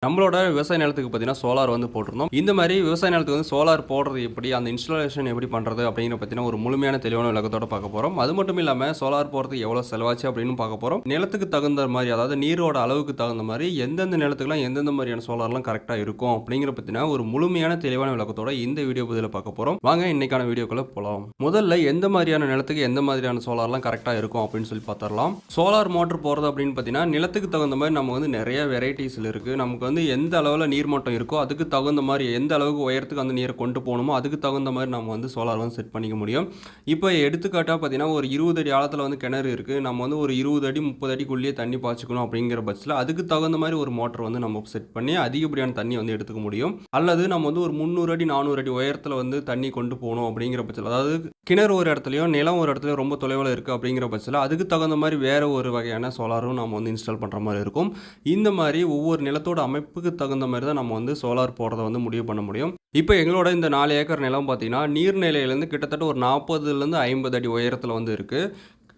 நம்மளோட விவசாய நிலத்துக்கு பார்த்தீங்கன்னா சோலார் வந்து போட்டிருந்தோம். இந்த மாதிரி விவசாய நிலத்துக்கு வந்து சோலார் போடுறது எப்படி, அந்த இன்ஸ்டாலேஷன் எப்படி பண்ணுறது அப்படிங்கிற பற்றின ஒரு முழுமையான தெளிவான விளக்கத்தோட பார்க்க போகிறோம். அது மட்டும் இல்லாமல் சோலார் போடுறதுக்கு எவ்வளோ செலவாச்சு அப்படின்னு பார்க்க போகிறோம். நிலத்துக்கு தகுந்த மாதிரி, அதாவது நீரோட அளவுக்கு தகுந்த மாதிரி எந்தெந்த நிலத்துக்குலாம் எந்தெந்த மாதிரியான சோலார்லாம் கரெக்டாக இருக்கும் அப்படிங்கிற பற்றின ஒரு முழுமையான தெளிவான விளக்கத்தோட இந்த வீடியோ பதிவில் பார்க்க போகிறோம். வாங்க இன்னைக்கான வீடியோக்குள்ளே போகலாம். முதல்ல எந்த மாதிரியான நிலத்துக்கு எந்த மாதிரியான சோலார்லாம் கரெக்டாக இருக்கும் அப்படின்னு சொல்லி பார்த்துடலாம். சோலார் மோட்டர் போடுறது அப்படின்னு பார்த்தீங்கன்னா நிலத்துக்கு தகுந்த மாதிரி நம்ம வந்து நிறைய வெரைட்டிஸில் இருக்குது. நமக்கு வந்து எந்த அளவில் நீர்மட்டம் இருக்கோ அதுக்கு தகுந்த மாதிரி, எந்த அளவுக்கு உயரத்துக்கு அந்த நீரை கொண்டு போகணுமோ அதுக்கு தகுந்த மாதிரி நம்ம வந்து சோலார் வந்து செட் பண்ணிக்க முடியும். இப்போ எடுத்துக்காட்டாக பார்த்தீங்கன்னா ஒரு 20 அடி ஆழத்தில் வந்து கிணறு இருக்குது. நம்ம வந்து ஒரு 20 அடி 30 அடிக்குள்ளேயே தண்ணி பாய்ச்சிக்கணும் அப்படிங்கிற பட்சத்தில் அதுக்கு தகுந்த மாதிரி ஒரு மோட்டர் வந்து நம்ம செட் பண்ணி அதிகப்படியான தண்ணி வந்து எடுத்துக்க முடியும். அல்லது நம்ம வந்து ஒரு 300 அடி 400 அடி உயரத்தில் வந்து தண்ணி கொண்டு போகணும் அப்படிங்கிற பட்சத்தில், அதாவது கிணறு ஒரு இடத்துலையும் நிலம் ஒரு இடத்துலையும் ரொம்ப தொலைவில் இருக்குது அப்படிங்கிற பட்சத்தில் அதுக்கு தகுந்த மாதிரி வேறு ஒரு வகையான சோலாரும் நம்ம வந்து இன்ஸ்டால் பண்ணுற மாதிரி இருக்கும். இந்த மாதிரி ஒவ்வொரு நிலத்தோட அமைப்புக்கு தகுந்த மாதிரி தான் நம்ம வந்து சோலார் போடுறத வந்து முடிவு பண்ண முடியும். இப்போ எங்களோட இந்த 4 ஏக்கர் நிலம் பார்த்தீங்கன்னா நீர்நிலையிலேருந்து கிட்டத்தட்ட ஒரு 40லேருந்து 50 அடி உயரத்தில் வந்து இருக்குது.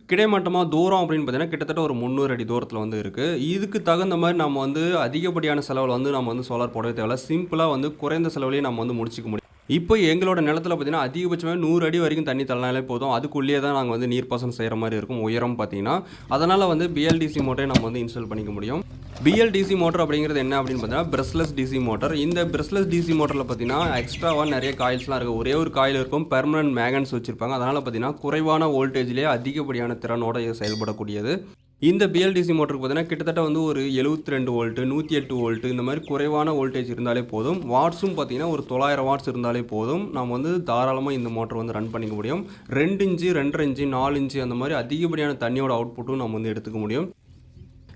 கிடைமட்டமாக தூரம் அப்படின்னு பார்த்தீங்கன்னா கிட்டத்தட்ட ஒரு 300 அடி தூரத்தில் வந்து இருக்குது. இதுக்கு தகுந்த மாதிரி நம்ம வந்து அதிகப்படியான செலவில் வந்து நம்ம வந்து சோலார் போடவே தேவையில்ல. சிம்பிளாக வந்து குறைந்த செலவுலேயே நம்ம வந்து முடிச்சிக்க முடியும். இப்போ எங்களோட நிலத்தில் பார்த்தீங்கன்னா அதிகபட்சமாக 100 அடி வரைக்கும் தண்ணி தள்ளினாலே போதும். அதுக்குள்ளேயே தான் நாங்கள் வந்து நீர்ப்பாசனம் செய்கிற மாதிரி இருக்கும் உயரம் பார்த்தீங்கன்னா. அதனால் வந்து BLDC மோட்டரை நம்ம வந்து இன்ஸ்டால் பண்ணிக்க முடியும். BLDC மோட்டர் அப்படிங்கிறது என்ன அப்படின்னு பார்த்தீங்கன்னா பிரஷ்லெஸ் DC மோட்டர். இந்த பிரஷ்லெஸ் DC மோட்டரில் பார்த்தீங்கன்னா எக்ஸ்ட்ராவாக நிறைய காயில்ஸ்லாம் இருக்குது. ஒரே ஒரு காயில் இருக்கும், பெர்மனன்ட் மேகன்ஸ் வச்சுருப்பாங்க. அதனால் பார்த்தீங்கன்னா குறைவான வோல்டேஜ்லேயே அதிகப்படியான திறனோட செயல்படக்கூடியது. இந்த BLDC மோட்டருக்கு பார்த்தீங்கன்னா கிட்டத்தட்ட வந்து ஒரு 72 வோல்ட்டு 108 வோல்ட்டு இந்த மாதிரி குறைவான வோல்டேஜ் இருந்தாலே போதும். வாட்ஸும் பார்த்தீங்கன்னா ஒரு 900 வாட்ஸ் இருந்தாலே போதும். நம்ம வந்து தாராளமாக இந்த மோட்டர் வந்து ரன் பண்ணிக்க முடியும். 2 இன்ச்சு 2.5 இன்ச்சு 4 இன்ச்சு அந்த மாதிரி அதிகப்படியான தண்ணியோட அவுட்புட்டும் நம்ம வந்து எடுத்துக்க முடியும்.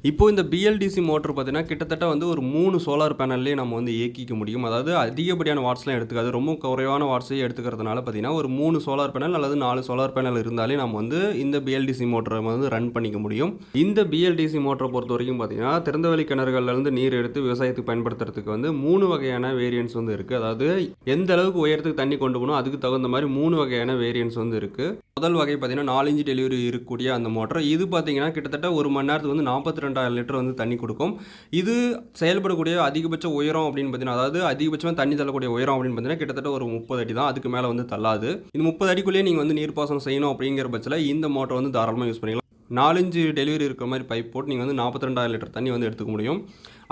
இப்போ இந்த BLDC மோட்டர் பார்த்தீங்கன்னா கிட்டத்தட்ட வந்து ஒரு 3 சோலார் பேனல்லேயே நம்ம வந்து இயக்கிக்க முடியும். அதாவது அதிகப்படியான வாட்ஸ்லாம் எடுத்துக்காது, ரொம்ப குறைவான வாட்ஸையே எடுத்துக்கிறதுனால பார்த்தீங்கன்னா ஒரு 3 சோலார் பேனல் அல்லது 4 சோலார் பேனல் இருந்தாலே நம்ம வந்து இந்த BLDC மோட்டரை வந்து ரன் பண்ணிக்க முடியும். இந்த BLDC மோட்டரை பொறுத்த வரைக்கும் பார்த்தீங்கன்னா திறந்தவெளி கிணறுகள்லேருந்து நீர் எடுத்து விவசாயத்துக்கு பயன்படுத்துறதுக்கு வந்து 3 வகையான வேரியன்ஸ் வந்து இருக்குது. அதாவது எந்த அளவுக்கு உயரத்துக்கு தண்ணி கொண்டு போகணும் அதுக்கு தகுந்த மாதிரி 3 வகையான வேரியன்ஸ் வந்து இருக்குது. முதல் வகை பார்த்தீங்கன்னா 4 இன்ச் டெலிவரி இருக்கக்கூடிய அந்த மோட்டர். இது பார்த்தீங்கன்னா கிட்டத்தட்ட ஒரு மணி நேரத்துக்கு வந்து 42,000 லிட்டர் வந்து தண்ணி கொடுக்கும். இது செயல்படக்கூடிய அதிகபட்ச உயரம் அப்படின்னு பார்த்தீங்கன்னா, அதாவது அதிகபட்சமாக தண்ணி தள்ளக்கூடிய உயரம் அப்படின்னு பார்த்தீங்கன்னா கிட்டத்தட்ட ஒரு 30 அடி தான். அதுக்கு மேலே வந்து தள்ளாது. இந்த 30 அடிக்குள்ளேயே நீங்கள் வந்து நீர்ப்பாசனம் செய்யணும் அப்படிங்கிற பட்சத்தில் இந்த மோட்டர் வந்து தாராளமாக யூஸ் பண்ணிக்கலாம். 4 இன்ச்சு டெலிவரி இருக்கிற மாதிரி பைப் போட்டு நீங்கள் வந்து 42,000 லிட்டர் தண்ணி வந்து எடுத்துக்க முடியும்.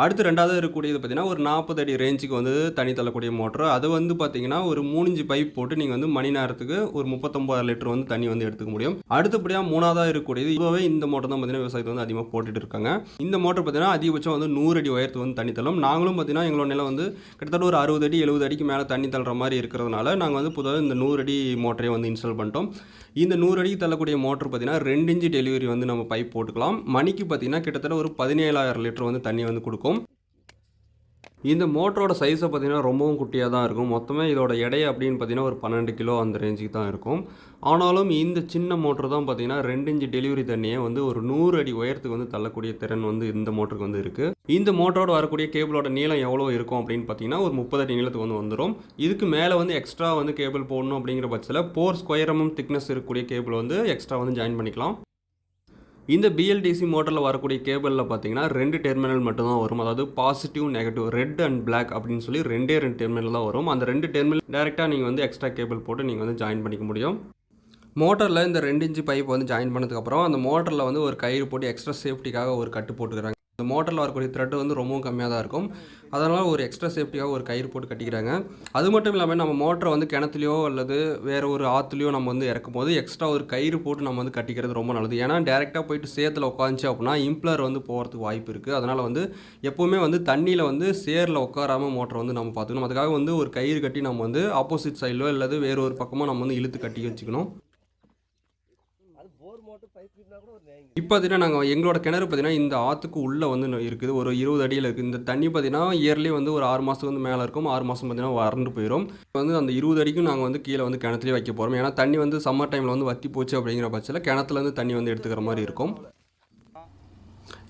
அடுத்து ரெண்டாவது இருக்கக்கூடியது பார்த்தீங்கன்னா ஒரு 40 அடி ரேஞ்சுக்கு வந்து தண்ணி தள்ளக்கூடிய மோட்டர். அது வந்து பார்த்தீங்கன்னா ஒரு 3 இன்ச்சு பைப் போட்டு நீங்கள் வந்து மணி நேரத்துக்கு ஒரு 39,000 லிட்டர் வந்து தண்ணி வந்து எடுத்துக்க முடியும். அடுத்தபடியாக மூணாவதாக இருக்கக்கூடியது இதுவே இந்த மோட்டர் தான் பார்த்தீங்கன்னா விவசாயத்தை வந்து அதிகமாக போட்டுட்டு இருக்காங்க. இந்த மோட்டர் பார்த்தீங்கன்னா அதிகபட்சம் வந்து 100 அடி உயரத்துக்கு வந்து தண்ணி தள்ளும். நாங்களும் பார்த்தீங்கன்னா எங்களோட நிலம் வந்து கிட்டத்தட்ட ஒரு 60 அடி 70 அடிக்கு மேலே தண்ணி தள்ளுற மாதிரி இருக்கிறதுனால நாங்கள் வந்து பொதுவாக இந்த 100 அடி மோட்டரை வந்து இன்ஸ்டால் பண்ணிட்டோம். இந்த 100 அடிக்கு தள்ளக்கூடிய மோட்டர் பார்த்தீங்கன்னா 2 இன்ச்சு டெலிவரி வந்து நம்ம பைப் போட்டுக்கலாம். மணிக்கு பார்த்தீங்கன்னா கிட்டத்தட்ட ஒரு 17,000 லிட்டர் வந்து தண்ணி வந்து கொடுக்கும். இந்த மோட்டரோட சைஸை பார்த்தீங்கன்னா ரொம்பவும் குட்டியாக தான் இருக்கும். மொத்தமே இதோட எடை அப்படின்னு பார்த்தீங்கன்னா ஒரு 12 கிலோ அந்த ரேஞ்சுக்கு தான் இருக்கும். ஆனாலும் இந்த சின்ன மோட்டர் தான் பார்த்தீங்கன்னா 2 இன்ச்சு டெலிவரி தண்ணியை வந்து ஒரு 100 அடி உயரத்துக்கு வந்து தள்ளக்கூடிய திறன் வந்து இந்த மோட்டருக்கு வந்து இருக்குது. இந்த மோட்டரோட வரக்கூடிய கேபிளோட நீளம் எவ்வளோ இருக்கும் அப்படின்னு பார்த்தீங்கன்னா ஒரு 30 அடி நீளத்துக்கு வந்து வந்துடும். இதுக்கு மேலே வந்து எக்ஸ்ட்ரா வந்து கேபிள் போடணும் அப்படிங்கிற பட்சத்தில் 4 ஸ்கொயர் mm திக்னஸ் இருக்கக்கூடிய கேபிள் வந்து எக்ஸ்ட்ரா வந்து ஜாயின் பண்ணிக்கலாம். இந்த BLDC மோட்டரில் வரக்கூடிய கேபிளில் பார்த்தீங்கன்னா 2 டெர்மினல் மட்டும்தான் வரும். அதாவது positive negative, red and black அப்படின்னு சொல்லி 2 டெர்மினல் தான் வரும். அந்த 2 டெர்மினல் டேரெக்டாக நீங்கள் வந்து எக்ஸ்ட்ரா கேபிள் போட்டு நீங்கள் வந்து ஜாயின் பண்ணிக்க முடியும். மோட்டரில் இந்த 2 இன்ச்சு பைப் வந்து ஜாயின் பண்ணதுக்கப்புறம் அந்த மோட்டரில் வந்து ஒரு கயிறு போட்டு எக்ஸ்ட்ரா சேஃப்டிக்காக ஒரு கட்டு போட்டுக்கிறாங்க. இந்த மோட்டரில் வரக்கூடிய த்ரெட் வந்து ரொம்பவும் கம்மியாக தான் இருக்கும். அதனால் ஒரு எக்ஸ்ட்ரா சேஃப்டியாக ஒரு கயிறு போட்டு கட்டிக்கிறாங்க. அது மட்டும் இல்லாமல் நம்ம மோட்டரை வந்து கிணத்துலையோ அல்லது வேறு ஒரு ஆற்றுலையோ நம்ம வந்து இறக்கும் போது எக்ஸ்ட்ரா ஒரு கயிறு போட்டு நம்ம வந்து கட்டிக்கிறது ரொம்ப நல்லது. ஏன்னா டேரெக்டாக போயிட்டு சேத்துல உட்காந்துச்சு அப்படின்னா இம்ப்ளர் வந்து போகிறதுக்கு வாய்ப்பு இருக்குது. அதனால் வந்து எப்போவுமே வந்து தண்ணியில் வந்து சேரில் உட்காராமல் மோட்டரை வந்து நம்ம பார்த்துக்கணும். அதுக்காக வந்து ஒரு கயிறு கட்டி நம்ம வந்து ஆப்போசிட் சைடிலோ அல்லது வேறு ஒரு பக்கமோ நம்ம வந்து இழுத்து கட்டி வச்சுக்கணும். இப்போ பார்த்தீங்கன்னா நாங்கள் எங்களோட கிணறு பார்த்தீங்கன்னா இந்த ஆற்றுக்கு உள்ளே வந்து இருக்குது, ஒரு 20 அடியில் இருக்குது. இந்த தண்ணி பார்த்தீங்கன்னா இயர்லி வந்து ஒரு 6 மாதத்துக்கு வந்து மேலே இருக்கும். 6 மாதம் பார்த்தீங்கன்னா வறண்டு போயிடும். வந்து அந்த 20 அடிக்கும் நாங்கள் வந்து கீழே வந்து கிணத்துலேயே வைக்க போகிறோம். ஏன்னா தண்ணி வந்து சம்மர் டைமில் வந்து வற்றி போச்சு அப்படிங்கிற பட்சத்தில் கிணத்துலேருந்து தண்ணி வந்து எடுத்துக்கிற மாதிரி இருக்கும்.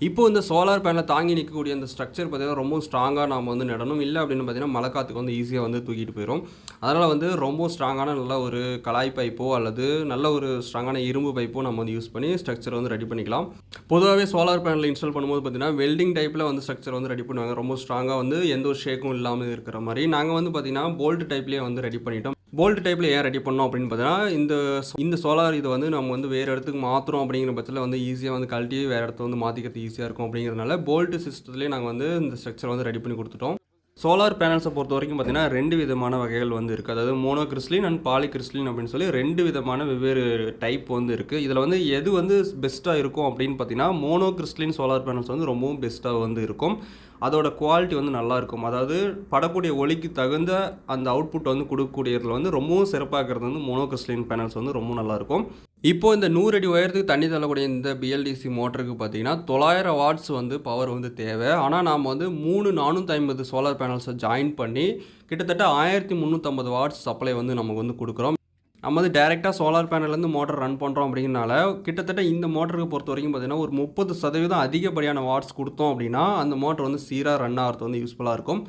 இப்போ இந்த சோலார் பேனலை தாங்கி நிற்கக்கூடிய அந்த ஸ்ட்ரக்சர் பார்த்தீங்கன்னா ரொம்ப ஸ்ட்ராங்காக நாம் வந்து நடணும். இல்லை அப்படின்னு பார்த்தீங்கன்னா மழை காற்றுக்கு வந்து ஈஸியாக வந்து தூக்கிட்டு போயிடும். அதனால் வந்து ரொம்ப ஸ்ட்ராங்கான நல்ல ஒரு கலாய் பைப்போ அல்லது நல்ல ஒரு ஸ்ட்ராங்கான இரும்பு பைப்போ நம்ம வந்து யூஸ் பண்ணி ஸ்ட்ரக்சர் வந்து ரெடி பண்ணிக்கலாம். பொதுவாகவே சோலார் பேனல் இன்ஸ்டால் பண்ணும்போது பார்த்தீங்கன்னா வெல்டிங் டைப்பில் வந்து ஸ்ட்ரக்சர் வந்து ரெடி பண்ணுவாங்க. ரொம்ப ஸ்ட்ராங்காக வந்து எந்த ஒரு ஷேக்கும் இல்லாமல் இருக்கிற மாதிரி. நாங்கள் வந்து பார்த்தீங்கன்னா போல்ட் டைப்லேயே வந்து ரெடி பண்ணிட்டோம். போல்ட் டைப்பில் ஏன் ரெடி பண்ணோம் அப்படின்னு பார்த்தீங்கன்னா இந்த சோலார் இதை வந்து நம்ம வந்து வேறு இடத்துக்கு மாற்றுறோம் அப்படிங்கிற பட்சத்தில் வந்து ஈஸியாக வந்து கழட்டி வேறு இடத்த வந்து மாற்றிக்கிறது ஈஸியாக இருக்கும் அப்படிங்கிறதுனால போல்ட் சிஸ்டத்துலேயே நாங்கள் வந்து இந்த ஸ்ட்ரக்சர் வந்து ரெடி பண்ணி கொடுத்துட்டோம். சோலார் பேனல்ஸை பொறுத்த வரைக்கும் பார்த்தீங்கன்னா 2 விதமான வகைகள் வந்து இருக்குது. அதாவது monocrystalline and polycrystalline அப்படின்னு சொல்லி 2 விதமான வெவ்வேறு டைப் வந்து இருக்குது. இதில் வந்து எது வந்து பெஸ்ட்டாக இருக்கும் அப்படின்னு பார்த்தீங்கன்னா மோனோ கிறிஸ்டலின் சோலார் பேனல்ஸ் வந்து ரொம்பவும் பெஸ்ட்டாக வந்து இருக்கும். அதோட குவாலிட்டி வந்து நல்லாயிருக்கும். அதாவது படக்கூடிய ஒளிக்கு தகுந்த அந்த அவுட்புட் வந்து கொடுக்கக்கூடியதில் வந்து ரொம்பவும் சிறப்பாகிறது வந்து மோனோ கிறிஸ்டலின் பேனல்ஸ் வந்து ரொம்ப நல்லாயிருக்கும். இப்போது இந்த 100 அடி உயரத்துக்கு தண்ணி தள்ளக்கூடிய இந்த BLDC மோட்டருக்கு பார்த்தீங்கன்னா 900 வாட்ஸ் வந்து பவர் வந்து தேவை. ஆனால் நாம் வந்து 450 சோலார் பேனல்ஸை ஜாயின் பண்ணி கிட்டத்தட்ட 1350 வாட்ஸ் சப்ளை வந்து நமக்கு வந்து கொடுக்குறோம். நம்ம வந்து டேரெக்டாக சோலார் பேனல்லேருந்து மோட்டர் ரன் பண்ணுறோம் அப்படிங்கிறனால கிட்டத்தட்ட இந்த மோட்டருக்கு பொறுத்த வரைக்கும் பார்த்தீங்கன்னா ஒரு 30% அதிகப்படியான வாட்ஸ் கொடுத்தோம் அப்படின்னா அந்த மோட்டர் வந்து சீராக ரன் ஆகிறது வந்து யூஸ்ஃபுல்லாக இருக்கும்.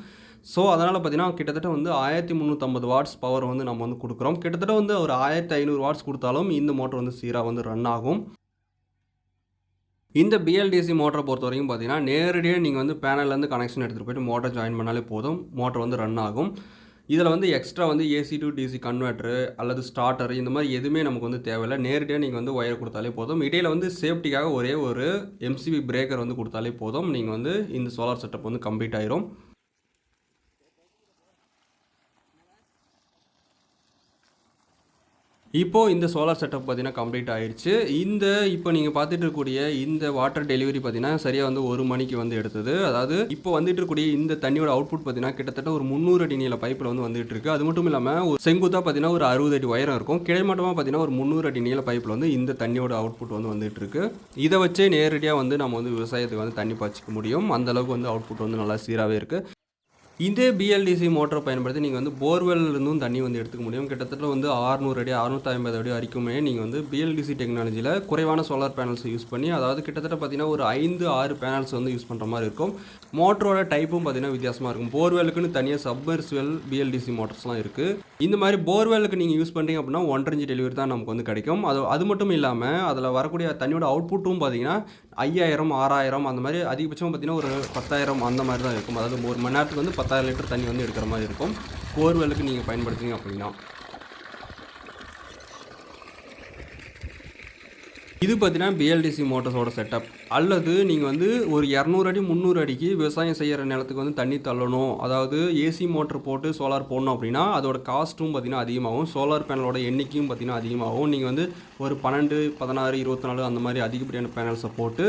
ஸோ அதனால் பார்த்தீங்கன்னா கிட்டத்தட்ட வந்து 1350 வாட்ஸ் பவர் வந்து நம்ம வந்து கொடுக்குறோம். கிட்டத்தட்ட வந்து ஒரு 1500 வாட்ஸ் கொடுத்தாலும் இந்த மோட்டர் வந்து சீராக வந்து ரன் ஆகும். இந்த BLDC மோட்டரை பொறுத்த வரைக்கும் பார்த்தீங்கன்னா நேரடியாக நீங்கள் வந்து பேனல்லேருந்து கனெக்ஷன் எடுத்துகிட்டு போய்ட்டு மோட்டர் ஜாயின் பண்ணாலே போதும், மோட்டர் வந்து ரன் ஆகும். இதில் வந்து எக்ஸ்ட்ரா வந்து AC to DC கன்வெர்ட்டரு அல்லது ஸ்டார்டர் இந்த மாதிரி எதுவுமே நமக்கு வந்து தேவையில்லை. நேரடியாக நீங்கள் வந்து ஒயர் கொடுத்தாலே போதும். இடையில் வந்து சேஃப்டிக்காக ஒரே ஒரு MCB பிரேக்கர் வந்து கொடுத்தாலே போதும். நீங்கள் வந்து இந்த சோலார் செட்டப் வந்து கம்ப்ளீட் ஆயிரும். இப்போது இந்த சோலார் செட்டப் பார்த்தீங்கன்னா கம்ப்ளீட் ஆயிடுச்சு. இப்போ நீங்கள் பார்த்துட்டு இருக்கக்கூடிய இந்த வாட்டர் டெலிவரி பார்த்தீங்கன்னா சரியாக வந்து 1 மணிக்கு வந்து எடுத்தது. அதாவது இப்போ வந்துட்டு இருக்கக்கூடிய இந்த தண்ணியோட அவுட்புட் பார்த்தீங்கன்னா கிட்டத்தட்ட ஒரு 300 அடி நீள பைப்பில் வந்து வந்துட்டு இருக்கு. அது மட்டும் இல்லாமல் ஒரு செங்குத்தாக பார்த்தீங்கன்னா ஒரு 60 அடி உயரம் இருக்கும். கிடைமட்டமாக பார்த்தீங்கன்னா ஒரு 300 அடி நீள பைப்பில் வந்து இந்த தண்ணியோட அவுட்புட் வந்து வந்துட்டு இருக்கு. இதை வச்சே நேரடியாக வந்து நம்ம வந்து விவசாயத்துக்கு வந்து தண்ணி பாய்ச்சிக்க முடியும். அந்தளவுக்கு வந்து அவுட்புட் வந்து நல்லா சீராகவே இருக்குது. இதே BLDC மோட்டரை பயன்படுத்தி நீங்கள் வந்து போர்வெல்லிருந்தும் தண்ணி வந்து எடுத்துக்க முடியும். கிட்டத்தட்ட வந்து 600 அடி 650 அடி வரைக்குமே நீங்கள் வந்து BLDC டெக்னாலஜியில் குறைவான சோலார் பேனல்ஸ் யூஸ் பண்ணி, அதாவது கிட்டத்தட்ட பார்த்தீங்கன்னா ஒரு 5-6 பேனல்ஸ் வந்து யூஸ் பண்ணுற மாதிரி இருக்கும். மோட்டரோட டைப்பும் பார்த்தீங்கன்னா வித்தியாசமாக இருக்கும். போர்வெல்லுக்குன்னு தனியாக சப்மர்சிபிள் BLDC மோட்டர்ஸ்லாம் இருக்குது. இந்த மாதிரி போர்வெல்லுக்கு நீங்கள் யூஸ் பண்ணுறீங்க அப்படின்னா 1.5 இன்ச் டெலிவரி தான் நமக்கு வந்து கிடைக்கும். அது மட்டும் இல்லாமல் அதில் வரக்கூடிய தண்ணியோட அவுட்புட்டும் பார்த்தீங்கன்னா 5000 6000 அந்த மாதிரி அதிகபட்சம் பார்த்தீங்கன்னா ஒரு 10000 அந்த மாதிரி தான் இருக்கும். அதாவது ஒரு மணி நேரத்துக்கு வந்து 10,000 லிட்டர் தண்ணி வந்து எடுக்கிற மாதிரி இருக்கும் போர்வெல்லுக்கு நீங்கள் பயன்படுத்துங்க அப்படின்னா. இது பார்த்தீங்கன்னா BLDC மோட்டர்ஸோட செட்டப். அல்லது நீங்கள் வந்து ஒரு 200 அடி 300 அடிக்கு விவசாயம் செய்கிற நிலத்துக்கு வந்து தண்ணி தள்ளணும், அதாவது AC மோட்டர் போட்டு சோலார் போடணும் அப்படின்னா அதோட காஸ்ட்டும் பார்த்தீங்கன்னா அதிகமாகும். சோலார் பேனலோட எண்ணிக்கையும் பார்த்தீங்கன்னா அதிகமாகும். நீங்கள் வந்து ஒரு 12 16 24 அந்த மாதிரி அதிகப்படியான பேனல்ஸை போட்டு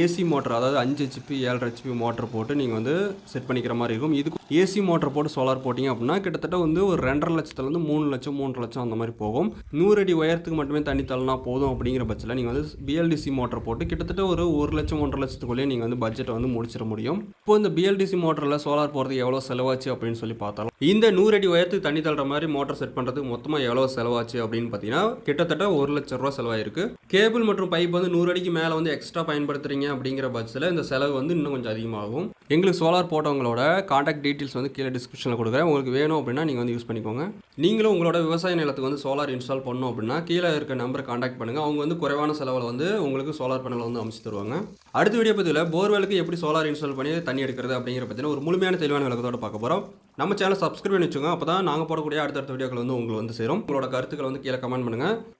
AC மோட்டர், அதாவது 5 HP 7.5 HP மோட்டர் போட்டு நீங்கள் வந்து செட் பண்ணிக்கிற மாதிரி இருக்கும். இதுக்கு AC மோட்டர் போட்டு சோலார் போட்டிங்க அப்படின்னா கிட்டத்தட்ட வந்து ஒரு 2.5 லட்சத்துலேருந்து 3 லட்சம் 3 லட்சம் அந்த மாதிரி போகும். 100 அடி உயரத்துக்கு மட்டுமே தண்ணி தள்ளினா போதும் அப்படிங்கிற பட்சத்தில் நீங்கள் வந்து BLDC மோட்டர் போட்டு கிட்டத்தட்ட ஒரு 1 லட்சம் 1.5 லட்சத்துக்குள்ளேயே நீங்கள் வந்து பட்ஜெட்டை வந்து முடிச்சிட முடியும். இப்போ இந்த BLDC மோட்டரில் சோலார் போகிறதுக்கு எவ்வளோ செலவாச்சு அப்படின்னு சொல்லி பார்த்தாலும், இந்த 100 அடி உயரத்துக்கு தண்ணி தள்ளுற மாதிரி மோட்டர் செட் பண்ணுறதுக்கு மொத்தமாக எவ்வளோ செலவாச்சு அப்படின்னு பார்த்தீங்கன்னா கிட்டத்தட்ட 1 லட்சம் ரூபா செலவாயிருக்கு. கேபிள் மற்றும் பைப் வந்து 100 அடிக்கு மேலே வந்து எக்ஸ்ட்ரா பயன்படுத்துறீங்க அப்படிங்கிற பட்சத்தில் இந்த செலவு வந்து இன்னும் கொஞ்சம் அதிகமாகும். எங்களுக்கு சோலார் போட்டவங்களோட கான்டாக்ட் டீட்டெயில்ஸ் வந்து கீழே டிஸ்கிரிப்ஷனில் கொடுக்குறேன். உங்களுக்கு வேணும் அப்படின்னா நீங்கள் வந்து யூஸ் பண்ணிக்கோங்க. நீங்களும் உங்களோட விவசாய நிலத்துக்கு வந்து சோலார் இன்ஸ்டால் பண்ணணும் அப்படின்னா கீழே இருக்க நம்பரை கான்டாக்ட் பண்ணுங்கள். அவங்க வந்து குறைவான செலவில் வந்து உங்களுக்கு சோலார் பேனல் வந்து அமைச்சு தருவாங்க. அடுத்த வீடியோ பதிவில் போர்வெலுக்கு எப்படி சோலார் இன்ஸ்டால் பண்ணி தண்ணி எடுக்கிறது அப்படிங்கிற பற்றின ஒரு முழுமையான தெளிவான விளக்கத்தோட பார்க்க போகிறோம். நம்ம சேனல் சப்ஸ்கிரைப் பண்ணி வச்சுக்கோங்க. அப்போ தான் நாங்கள் போடக்கூடிய அடுத்தடுத்த வீடியோக்கள் வந்து உங்களுக்கு வந்து சேரும். உங்களோட கருத்துக்களை வந்து கீழே கமெண்ட் பண்ணுங்கள்.